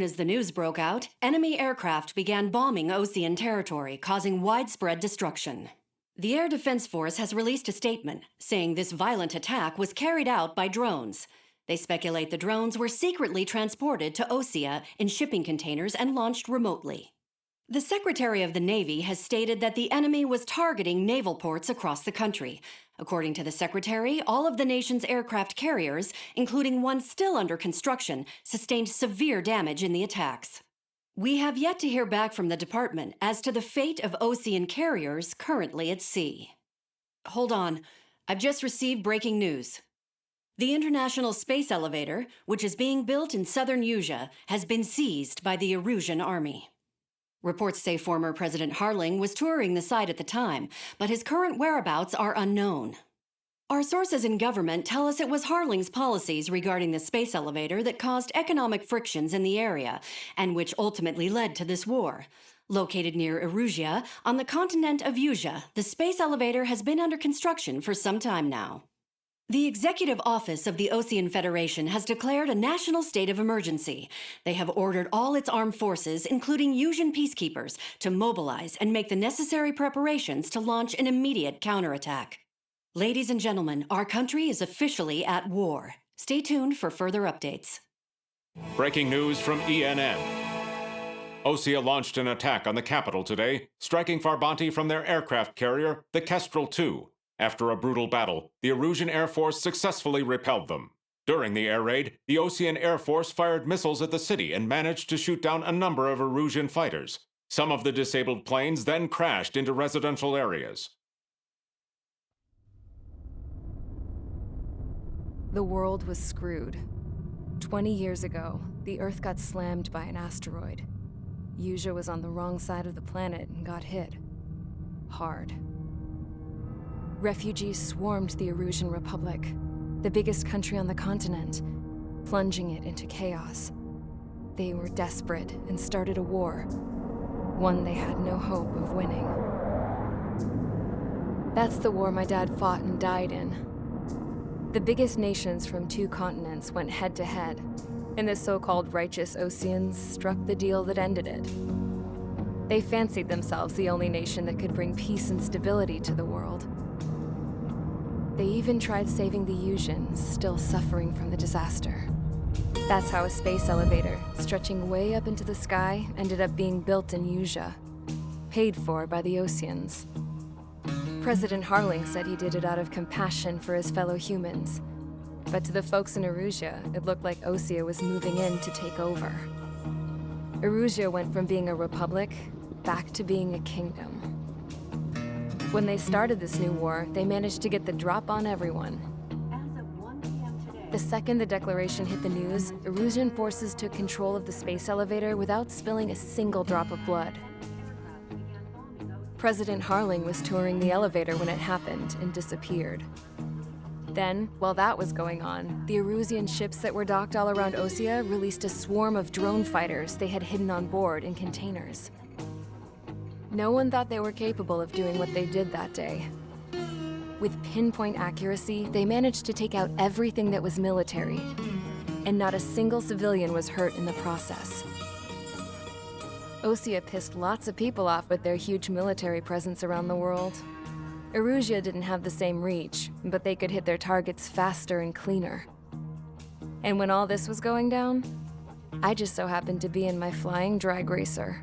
As the news broke out, enemy aircraft began bombing Ocean territory, causing widespread destruction. The Air Defense Force has released a statement saying this violent attack was carried out by drones. They speculate the drones were secretly transported to Osea in shipping containers and launched remotely. The Secretary of the Navy has stated that the enemy was targeting naval ports across the country. According to the Secretary, all of the nation's aircraft carriers, including one still under construction, sustained severe damage in the attacks. We have yet to hear back from the department as to the fate of Ocean carriers currently at sea. Hold on, I've just received breaking news. The International Space Elevator, which is being built in southern Usea, has been seized by the Erusian Army. Reports say former President Harling was touring the site at the time, but his current whereabouts are unknown. Our sources in government tell us it was Harling's policies regarding the space elevator that caused economic frictions in the area, and which ultimately led to this war. Located near Erusia, on the continent of Usea, the space elevator has been under construction for some time now. The Executive Office of the Ocean Federation has declared a national state of emergency. They have ordered all its armed forces, including Usian peacekeepers, to mobilize and make the necessary preparations to launch an immediate counterattack. Ladies and gentlemen, our country is officially at war. Stay tuned for further updates. Breaking news from ENN. Osea launched an attack on the capital today, striking Farbanti from their aircraft carrier, the Kestrel II. After a brutal battle, the Erusian Air Force successfully repelled them. During the air raid, the Ocean Air Force fired missiles at the city and managed to shoot down a number of Erusian fighters. Some of the disabled planes then crashed into residential areas. The world was screwed. 20 years ago, the Earth got slammed by an asteroid. Usea was on the wrong side of the planet and got hit. Hard. Refugees swarmed the Erusian Republic, the biggest country on the continent, plunging it into chaos. They were desperate and started a war, one they had no hope of winning. That's the war my dad fought and died in. The biggest nations from 2 continents went head-to-head, and the so-called righteous Oceans struck the deal that ended it. They fancied themselves the only nation that could bring peace and stability to the world. They even tried saving the Usians, still suffering from the disaster. That's how a space elevator, stretching way up into the sky, ended up being built in Usea, paid for by the Oceans. President Harling said he did it out of compassion for his fellow humans. But to the folks in Erusia, it looked like Osea was moving in to take over. Erusia went from being a republic back to being a kingdom. When they started this new war, they managed to get the drop on everyone. As of 1 p.m. today, The second the declaration hit the news, Erusian forces took control of the space elevator without spilling a single drop of blood. President Harling was touring the elevator when it happened and disappeared. Then, while that was going on, the Erusian ships that were docked all around Osea released a swarm of drone fighters they had hidden on board in containers. No one thought they were capable of doing what they did that day. With pinpoint accuracy, they managed to take out everything that was military, and not a single civilian was hurt in the process. Osea pissed lots of people off with their huge military presence around the world. Erusia didn't have the same reach, but they could hit their targets faster and cleaner. And when all this was going down, I just so happened to be in my flying drag racer.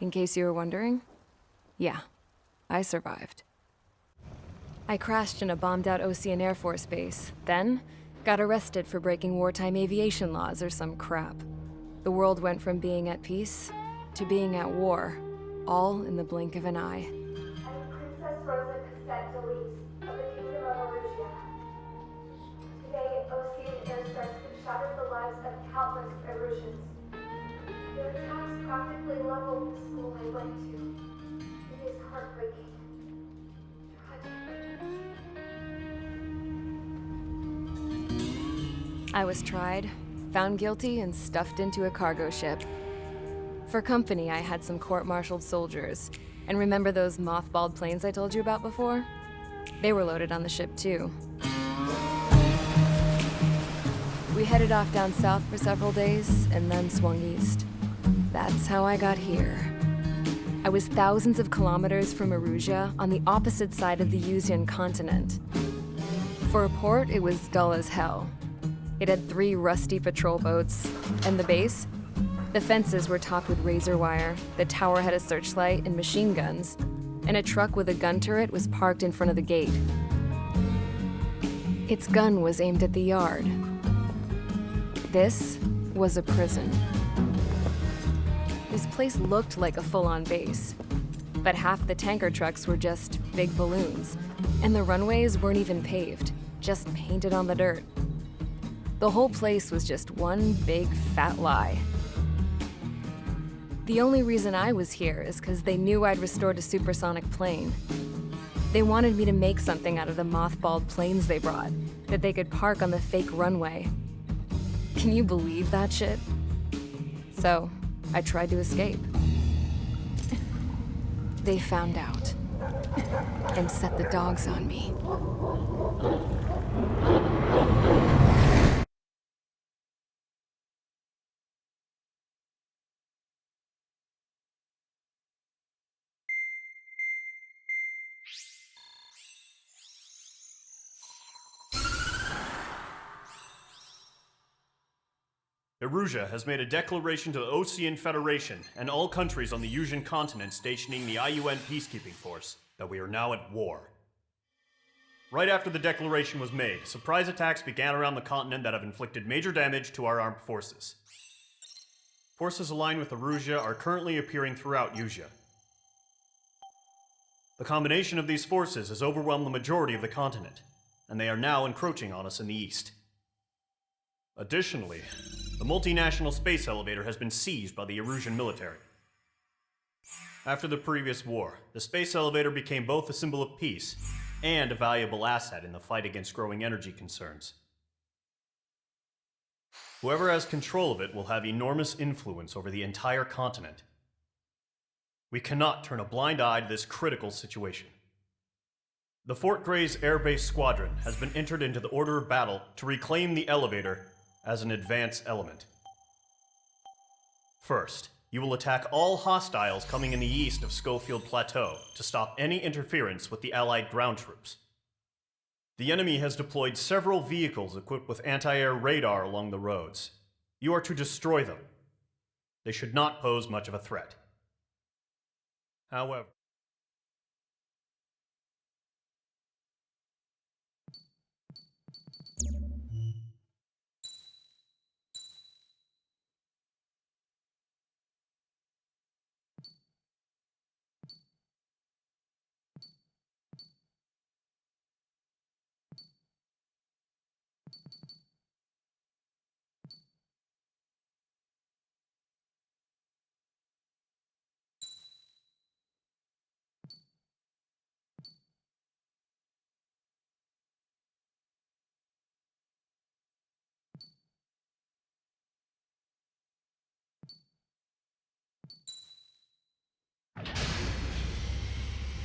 In case you were wondering, yeah, I survived. I crashed in a bombed-out Ocean Air Force base, then got arrested for breaking wartime aviation laws or some crap. The world went from being at peace to being at war, all in the blink of an eye. I'm Princess Rosa Cassette Delise of the Kingdom of Erusia. Today, Ocean airstrikes have shattered the lives of countless Erusians. Their attacks practically leveled the school I went to. It is heartbreaking. Tragic. I was tried, found guilty, and stuffed into a cargo ship. For company, I had some court-martialed soldiers. And remember those mothballed planes I told you about before? They were loaded on the ship too. We headed off down south for several days, and then swung east. That's how I got here. I was thousands of kilometers from Erusia, on the opposite side of the Yuzian continent. For a port, it was dull as hell. It had 3 rusty patrol boats, and the base? The fences were topped with razor wire, the tower had a searchlight and machine guns, and a truck with a gun turret was parked in front of the gate. Its gun was aimed at the yard. This was a prison. This place looked like a full-on base, but half the tanker trucks were just big balloons, and the runways weren't even paved, just painted on the dirt. The whole place was just one big fat lie. The only reason I was here is because they knew I'd restored a supersonic plane. They wanted me to make something out of the mothballed planes they brought, that they could park on the fake runway. Can you believe that shit? So, I tried to escape. They found out and set the dogs on me. Erusia has made a declaration to the Ocean Federation and all countries on the Yuzian continent stationing the IUN peacekeeping force that we are now at war. Right after the declaration was made, surprise attacks began around the continent that have inflicted major damage to our armed forces. Forces aligned with Erusia are currently appearing throughout Yusia. The combination of these forces has overwhelmed the majority of the continent, and they are now encroaching on us in the east. Additionally, the multinational space elevator has been seized by the Erusian military. After the previous war, the space elevator became both a symbol of peace and a valuable asset in the fight against growing energy concerns. Whoever has control of it will have enormous influence over the entire continent. We cannot turn a blind eye to this critical situation. The Fort Gray's Air Base Squadron has been entered into the order of battle to reclaim the elevator as an advance element. First, you will attack all hostiles coming in the east of Schofield Plateau to stop any interference with the Allied ground troops. The enemy has deployed several vehicles equipped with anti-air radar along the roads. You are to destroy them. They should not pose much of a threat. However,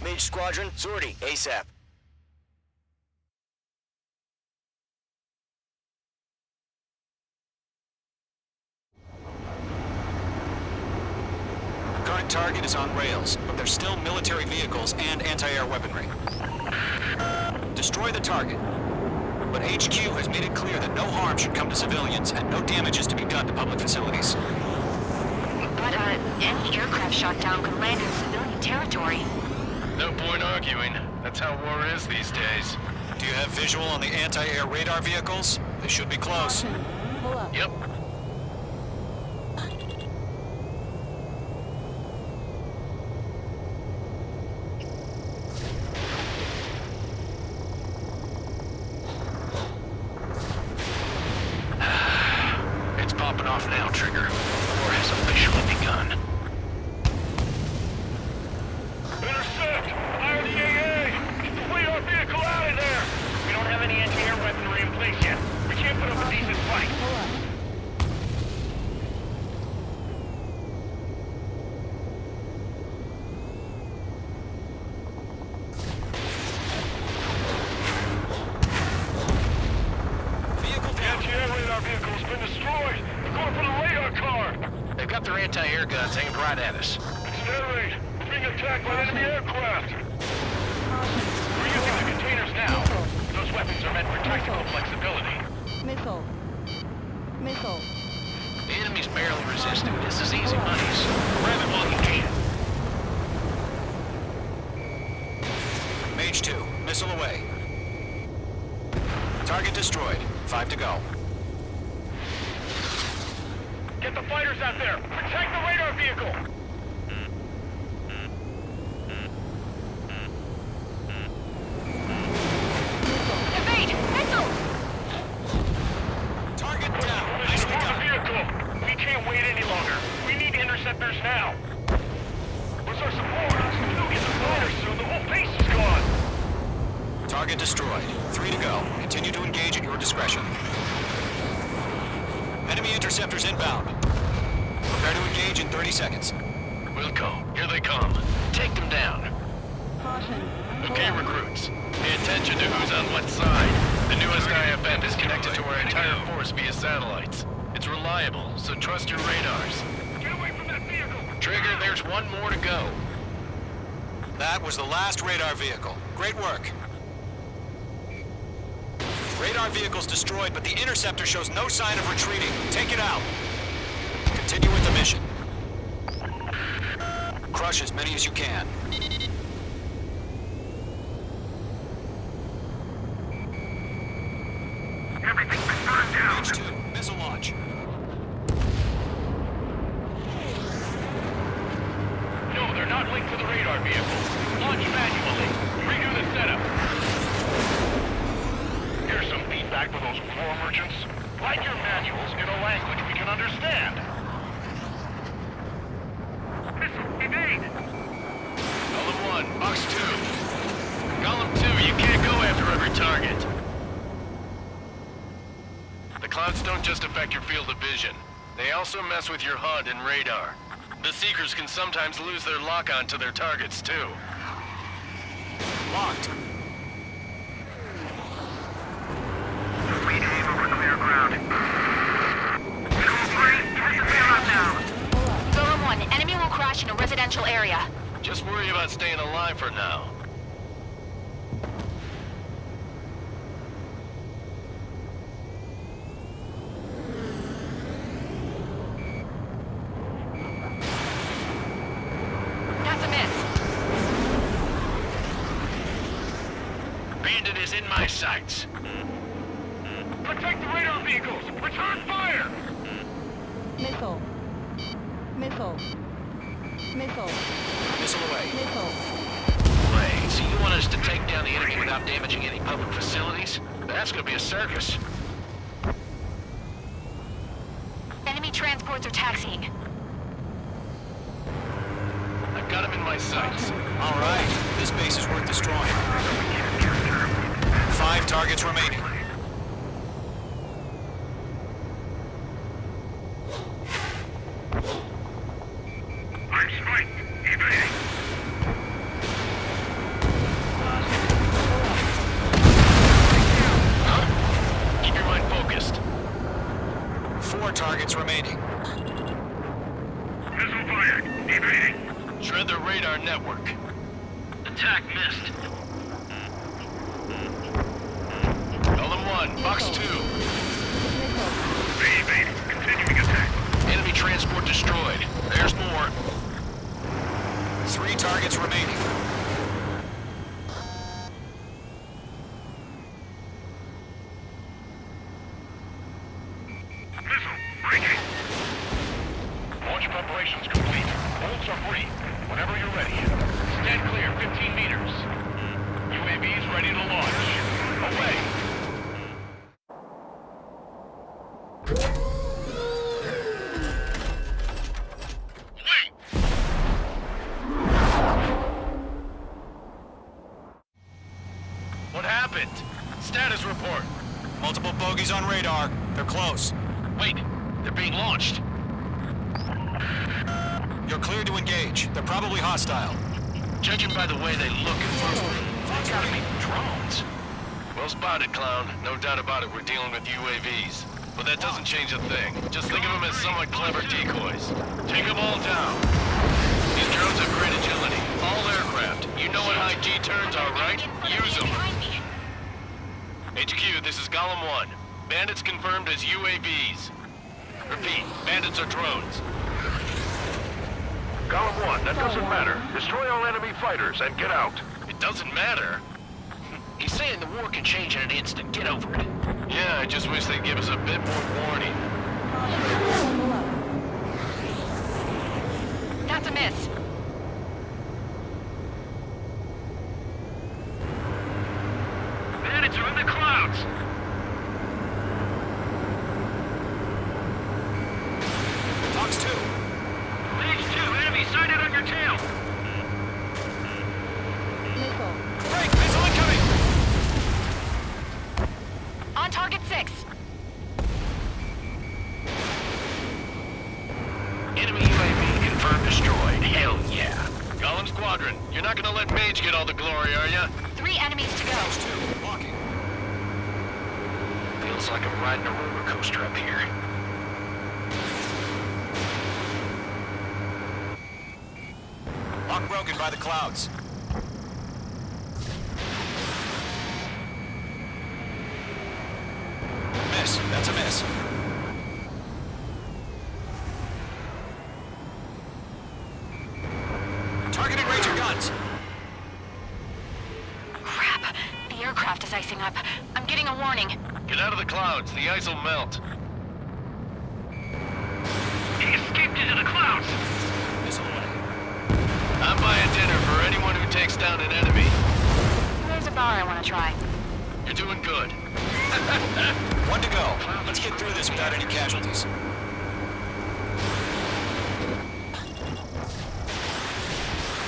Mage Squadron, sortie, ASAP. Current target is on rails, but there's still military vehicles and anti-air weaponry. Destroy the target. But HQ has made it clear that no harm should come to civilians and no damage is to be done to public facilities. But, any aircraft shot down could land in civilian territory. No point arguing. That's how war is these days. Do you have visual on the anti-air radar vehicles? They should be close. Yep. It's popping off now, Trigger. War has officially begun. Intercept! Fire the AA! Get the fleet our vehicle out of there! We don't have any anti-air weaponry in place yet. We can't put up a decent fight. air guns aimed right at us. Sterling, we're being attacked by enemy aircraft. We're using the containers now. Those weapons are meant for tactical flexibility. Missile. Missile. The enemy's barely resisting. This is easy money, so grab it while you can. Mage 2, missile away. Target destroyed. 5 to go. Get the fighters out there! Protect the radar vehicle! Evade! Missile! Target down. Nicely Destroy the done. vehicle! We can't wait any longer. We need interceptors now. Where's our support? Look at the fighters, so the whole base is gone. Target destroyed. 3 to go. Continue to engage at your discretion. Enemy interceptors inbound. Prepare to engage in 30 seconds. Wilco, here they come. Take them down. Caution. Okay, recruits. Pay attention to who's on what side. The newest IFF is connected to our entire force via satellites. It's reliable, so trust your radars. Get away from that vehicle! Trigger, there's one more to go. That was the last radar vehicle. Great work. Radar vehicle's destroyed, but the interceptor shows no sign of retreating. Take it out. Continue with the mission. Crush as many as you can. Everything's been burned down! H2, missile launch. No, they're not linked to the radar vehicle. Launch manually. Redo the setup. Here's some feedback for those war merchants. Write your manuals in a language we can understand. Missile, evade! Column 1, box 2. Column 2, you can't go after every target. The clouds don't just affect your field of vision. They also mess with your HUD and radar. The Seekers can sometimes lose their lock-on to their targets, too. Locked. We aim over clear ground. Control 3, test the payload now. Golem 1, enemy will crash in a residential area. Just worry about staying alive for now. That's a miss. Bandit is in my sights. Protect the radar vehicles! Return fire! Missile. Missile. Missile. Missile away. Missile. Wait, so you want us to take down the enemy without damaging any public facilities? That's gonna be a circus. Enemy transports are taxiing. I've got him in my sights. All right. This base is worth destroying. 5 targets remaining. I'm spiked. Evading. Huh? Keep your mind focused. 4 targets remaining. Missile fired. Evading. Shred their radar network. Attack missed. Column 1, box 2. They evaded. Continuing attack. Enemy transport destroyed. There's more. 3 targets remaining. Missile, breaking. Launch preparations complete. Bolts are free. Whenever you're ready. Stand clear 15 meters. UAVs ready to launch. Away. Wait! What happened? Status report. Multiple bogeys on radar. They're close. Wait, they're being launched. You're cleared to engage. They're probably hostile. Judging by the way they look and move, they gotta be drones. Well spotted, clown. No doubt about it, we're dealing with UAVs. but that doesn't change a thing. Just think of them as somewhat clever decoys. Take them all down. These drones have great agility. All aircraft. You know what high G turns are, right? Use them. HQ, this is Golem 1. Bandits confirmed as UAVs. Repeat, bandits are drones. Golem 1, that doesn't matter. Destroy all enemy fighters and get out. It doesn't matter? He's saying the war can change in an instant. Get over it. Yeah, I just wish they'd give us a bit more warning. Caution, below. That's a miss. Bandits are in the clouds. Fox 2. Phase 2, enemy sighted on your tail. Missile. Break! Missile incoming! On target 6. Enemy UAV confirmed destroyed. Hell yeah. Golem Squadron, you're not gonna let Mage get all the glory, are ya? 3 enemies to go. Fox 2, walking. Feels like I'm riding a roller coaster up here. Lock broken by the clouds. Miss. That's a miss. Targeting Ranger guns. Crap. The aircraft is icing up. I'm getting a warning. Get out of the clouds, the ice will melt. He escaped into the clouds. Missile away. I'm buying dinner for anyone who takes down an enemy. There's a bar I want to try. You're doing good. One to go. Let's get through this without any casualties.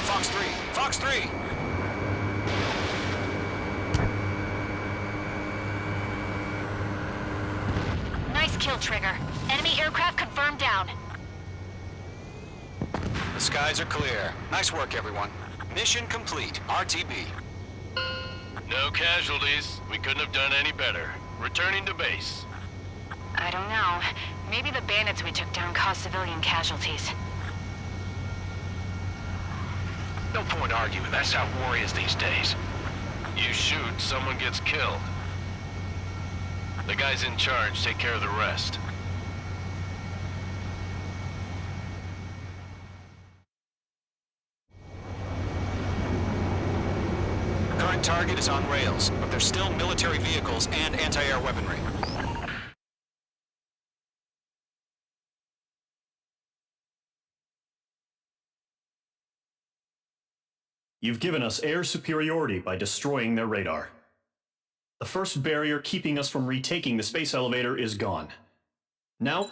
Fox 3. Fox 3! Nice kill, Trigger. Enemy aircraft confirmed down. The skies are clear. Nice work, everyone. Mission complete. RTB. No casualties. We couldn't have done any better. Returning to base. I don't know. Maybe the bandits we took down caused civilian casualties. No point arguing. That's how war is these days. You shoot, someone gets killed. The guys in charge take care of the rest. Current target is on rails, but there's still military vehicles and anti-air weaponry. You've given us air superiority by destroying their radar. The first barrier keeping us from retaking the space elevator is gone. Now,